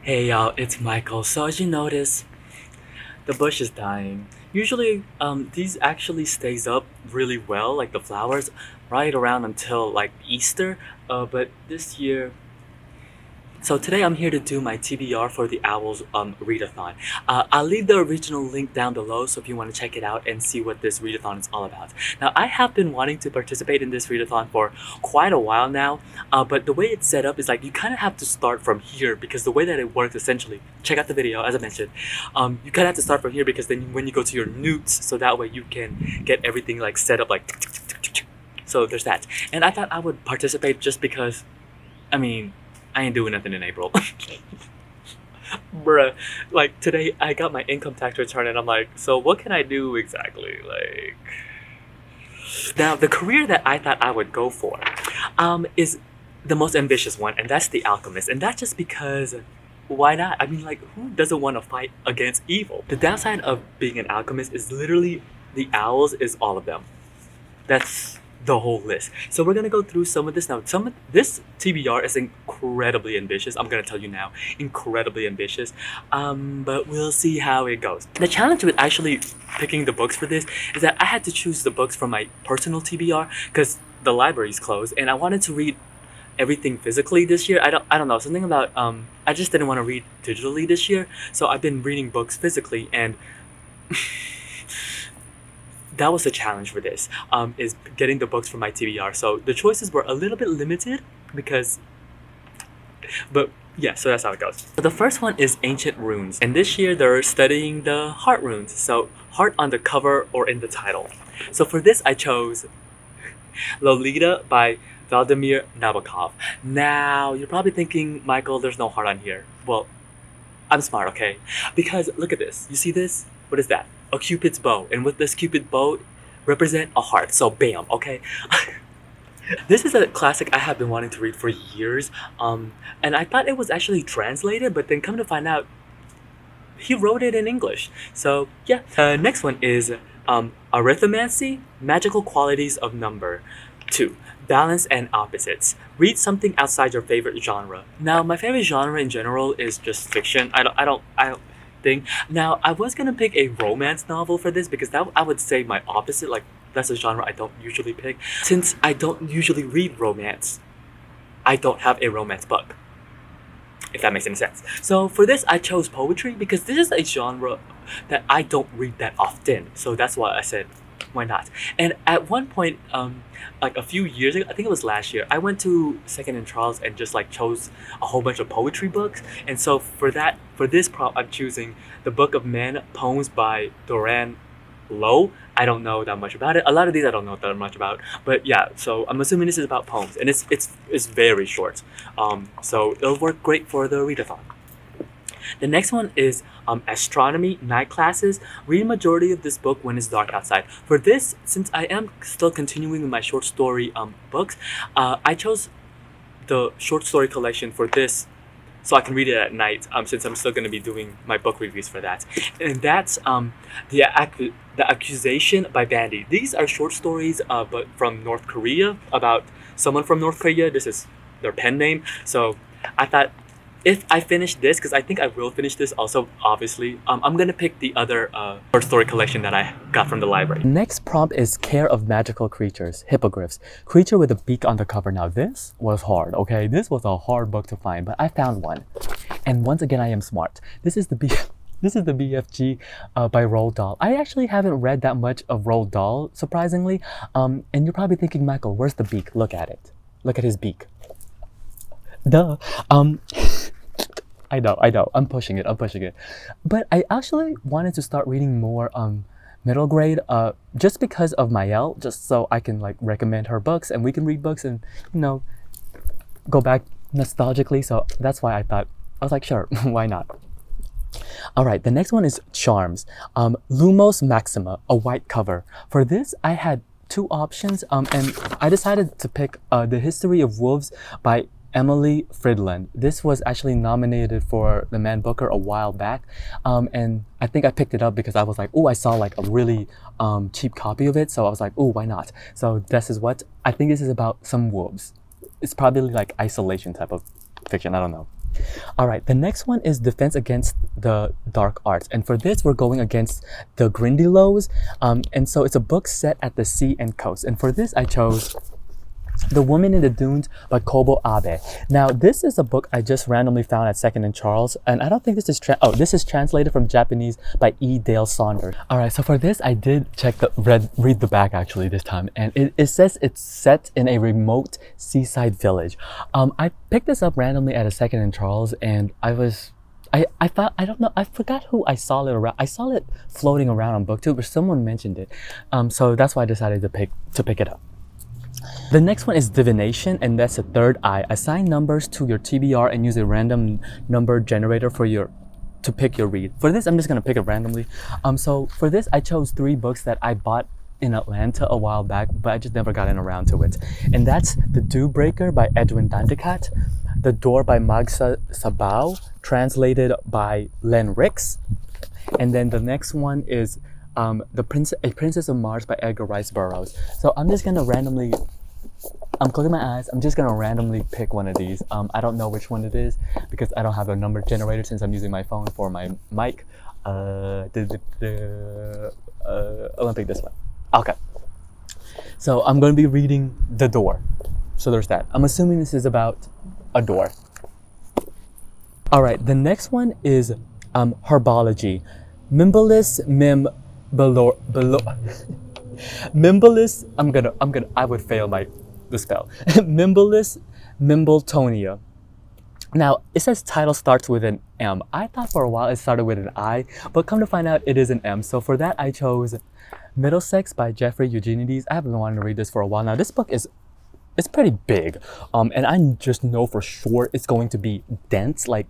Hey y'all, it's Michael. So as you notice, the bush is dying. Usually, these actually stays up really well, like the flowers, right around until like Easter. But this year, so today I'm here to do my TBR for the Owls readathon. I'll leave the original link down below so if you want to check it out and see what this readathon is all about. Now I have been wanting to participate in this readathon for quite a while now, but the way it's set up is like you kind of have to start from here because the way that it works essentially, check out the video as I mentioned, you kind of have to start from here because then when you go to your newts, so that way you can get everything like set up like so there's that. And I thought I would participate just because, I mean, I ain't doing nothing in April. Bruh, like today I got my income tax return and I'm like, so what can I do exactly? Like, now the career that I thought I would go for is the most ambitious one, and that's the alchemist. And that's just because why not? I mean, like, who doesn't want to fight against evil? The downside of being an alchemist is literally the owls is all of them. That's the whole list. So we're gonna go through some of this now. Some of this TBR is incredibly ambitious. I'm gonna tell you now, incredibly ambitious. But we'll see how it goes. The challenge with actually picking the books for this is that I had to choose the books from my personal TBR because the library's closed, and I wanted to read everything physically this year. I don't know, something about I just didn't want to read digitally this year, so I've been reading books physically, and that was the challenge for this, is getting the books from my TBR. So the choices were a little bit limited because, but yeah, so that's how it goes. So the first one is Ancient Runes, and this year they're studying the heart runes. So heart on the cover or in the title. So for this I chose Lolita by Vladimir Nabokov. Now you're probably thinking, Michael, there's no heart on here. Well, I'm smart, okay? Because look at this. You see this? What is that? A Cupid's bow. And with this Cupid bow, represent a heart. So bam, okay? This is a classic I have been wanting to read for years. And I thought it was actually translated, but then come to find out, he wrote it in English. So yeah. Next one is Arithmancy, Magical Qualities of Number 2. Balance and opposites. Read something outside your favorite genre. Now, my favorite genre in general is just fiction. I don't think. Now, I was gonna pick a romance novel for this because that I would say my opposite. Like that's a genre I don't usually pick. Since I don't usually read romance, I don't have a romance book. If that makes any sense. So for this, I chose poetry because this is a genre that I don't read that often. So that's why I said, why not? And at one point, like a few years ago, I think it was last year, I went to Second and Charles and just like chose a whole bunch of poetry books. And so for this prompt, I'm choosing The Book of Men, poems by Doran Low. I don't know that much about it. A lot of these I don't know that much about, but yeah. So I'm assuming this is about poems, and it's very short. So it'll work great for the readathon. The next one is astronomy night classes. Read a majority of this book when it's dark outside. For this, since I am still continuing with my short story books, I chose the short story collection for this so I can read it at night, since I'm still going to be doing my book reviews for that. And that's the Accusation by Bandy. These are short stories, but from North Korea, about someone from North Korea. This is their pen name. So I thought if I finish this, because I think I will finish this also, obviously, I'm going to pick the other short story collection that I got from the library. Next prompt is Care of Magical Creatures, Hippogriffs. Creature with a beak on the cover. Now this was hard, okay? This was a hard book to find, but I found one. And once again, I am smart. This is the BFG by Roald Dahl. I actually haven't read that much of Roald Dahl, surprisingly. And you're probably thinking, Michael, where's the beak? Look at it. Look at his beak. Duh. I know. I'm pushing it. But I actually wanted to start reading more middle grade just because of Mael, just so I can like recommend her books and we can read books and go back nostalgically. So that's why I was like, sure, why not? All right, the next one is Charms. Lumos Maxima, a white cover. For this, I had two options, and I decided to pick The History of Wolves by Emily Fridland. This was actually nominated for the Man Booker a while back, and I think I picked it up because I was like, oh, I saw like a really cheap copy of it, so I was like, oh, why not? So this is what I think. This is about some wolves. It's probably like isolation type of fiction. I don't know. All right, the next one is Defense Against the Dark Arts. And for this, we're going against the Grindylows. And so it's a book set at the sea and coast. And for this, I chose The Woman in the Dunes by Kobo Abe. Now, this is a book I just randomly found at Second and Charles, and I don't think this is this is translated from Japanese by E. Dale Saunders. All right, so for this, I did check read the back actually this time, and it says it's set in a remote seaside village. I picked this up randomly at a Second and Charles, and I thought, I don't know, I forgot who I saw it around. I saw it floating around on BookTube, but someone mentioned it. So that's why I decided to pick it up. The next one is Divination, and that's a third eye. Assign numbers to your TBR and use a random number generator to pick your read. For this, I'm just gonna pick it randomly. So for this, I chose 3 books that I bought in Atlanta a while back, but I just never gotten around to it. And that's The Dew Breaker by Edwin Dandikat, The Door by Magsa Sabao, translated by Len Ricks. And then the next one is A Princess of Mars by Edgar Rice Burroughs. So I'm just gonna randomly, I'm closing my eyes, I'm just gonna randomly pick one of these. I don't know which one it is because I don't have a number generator since I'm using my phone for my mic. I'm gonna pick this one. Okay. So I'm gonna be reading The Door. So there's that. I'm assuming this is about a door. All right, the next one is Herbology. Mimbalus Mimbalus, I would fail the spell. Mimbalus Mimbletonia. Now, it says title starts with an M. I thought for a while it started with an I, but come to find out it is an M. So for that, I chose Middlesex by Jeffrey Eugenides. I have been wanting to read this for a while now. This book it's pretty big, and I just know for sure it's going to be dense, like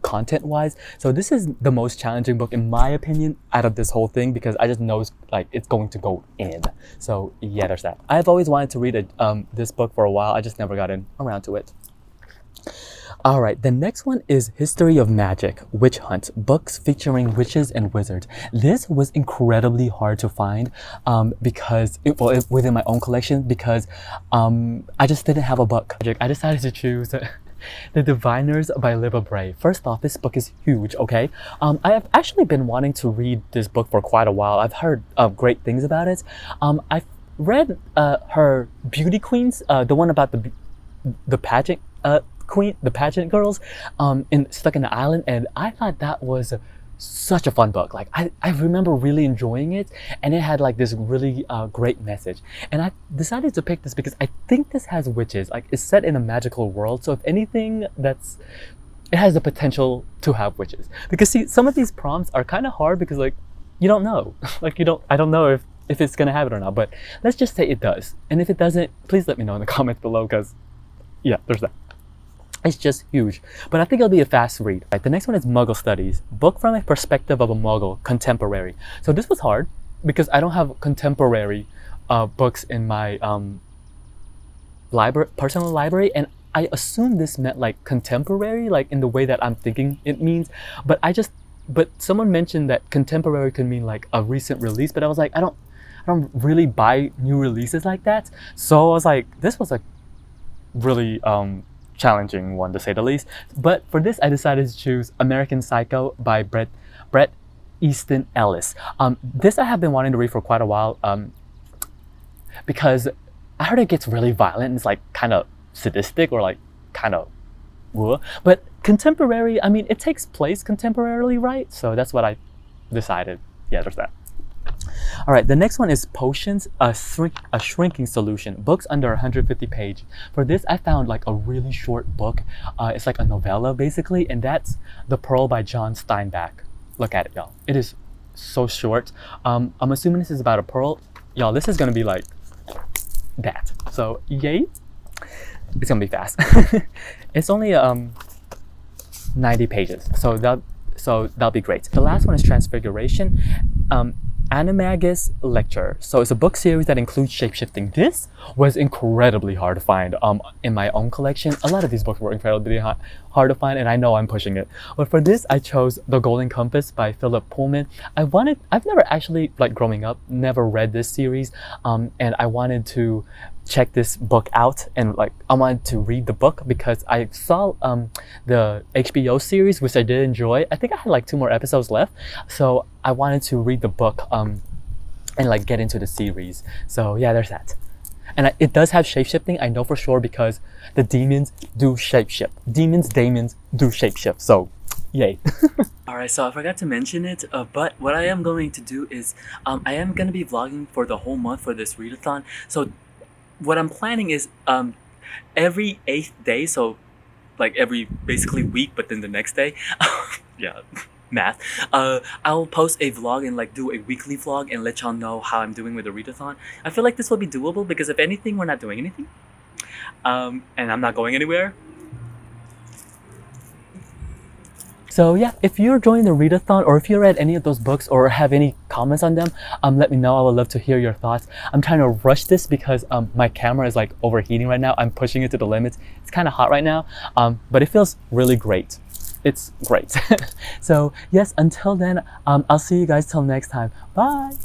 content-wise. So this is the most challenging book in my opinion out of this whole thing because I just know it's going to go in. So yeah, there's that. I've always wanted to read this book for a while. I just never got around to it. All right, the next one is History of Magic, Witch Hunt, books featuring witches and wizards. This was incredibly hard to find because, within my own collection, because I just didn't have a book. I decided to choose The Diviners by Libba Bray. First off, this book is huge, okay? I have actually been wanting to read this book for quite a while. I've heard great things about it. I've read her Beauty Queens, the one about the pageant the pageant girls stuck in the island, and I thought that was such a fun book. Like I remember really enjoying it, and it had like this really great message. And I decided to pick this because I think this has witches. Like it's set in a magical world, so if anything, it has the potential to have witches. Because see, some of these prompts are kind of hard because like you don't know, like I don't know if it's gonna have it or not. But let's just say it does, and if it doesn't, please let me know in the comments below because yeah, there's that. It's just huge, but I think it'll be a fast read. Right, the next one is Muggle Studies, book from a perspective of a Muggle, contemporary. So this was hard because I don't have contemporary books in my personal library, and I assumed this meant like contemporary, like in the way that I'm thinking it means. But someone mentioned that contemporary could mean like a recent release, but I was like, I don't really buy new releases like that. So I was like, this was a really challenging one to say the least. But for this, I decided to choose American Psycho by Bret Easton Ellis. This I have been wanting to read for quite a while because I heard it gets really violent and it's like kind of sadistic or like kind of but contemporary, I mean, it takes place contemporarily, right? So that's what I decided. Yeah, there's that. All right, the next one is Potions, a shrinking solution, books under 150 pages. For this, I found like a really short book. It's like a novella basically, and that's The Pearl by John Steinbeck. Look at it, y'all. It is so short. I'm assuming this is about a pearl. Y'all, this is gonna be like that. So yay, it's gonna be fast. It's only 90 pages, so that'll be great. The last one is Transfiguration. Animagus Lecture. So it's a book series that includes shapeshifting. This was incredibly hard to find in my own collection. A lot of these books were incredibly hard to find, and I know I'm pushing it. But for this, I chose The Golden Compass by Philip Pullman. I've never actually, like growing up, never read this series, and I wanted to check this book out, and like I wanted to read the book because I saw the HBO series, which I did enjoy. I think I had like 2 more episodes left, so I wanted to read the book and like get into the series. So yeah, there's that. And it does have shapeshifting, I know for sure, because the demons do shapeshift. Demons do shapeshift, so yay. Alright, so I forgot to mention it, but what I am going to do is I am going to be vlogging for the whole month for this readathon. So what I'm planning is every 8th day, so like every basically week, but then the next day, yeah, math, I'll post a vlog and like do a weekly vlog and let y'all know how I'm doing with the readathon. I feel like this will be doable because if anything, we're not doing anything, and I'm not going anywhere. So yeah, if you're joining the readathon, or if you read any of those books or have any comments on them, let me know. I would love to hear your thoughts. I'm trying to rush this because my camera is like overheating right now. I'm pushing it to the limits. It's kind of hot right now, but it feels really great. It's great. So yes, until then, I'll see you guys till next time. Bye.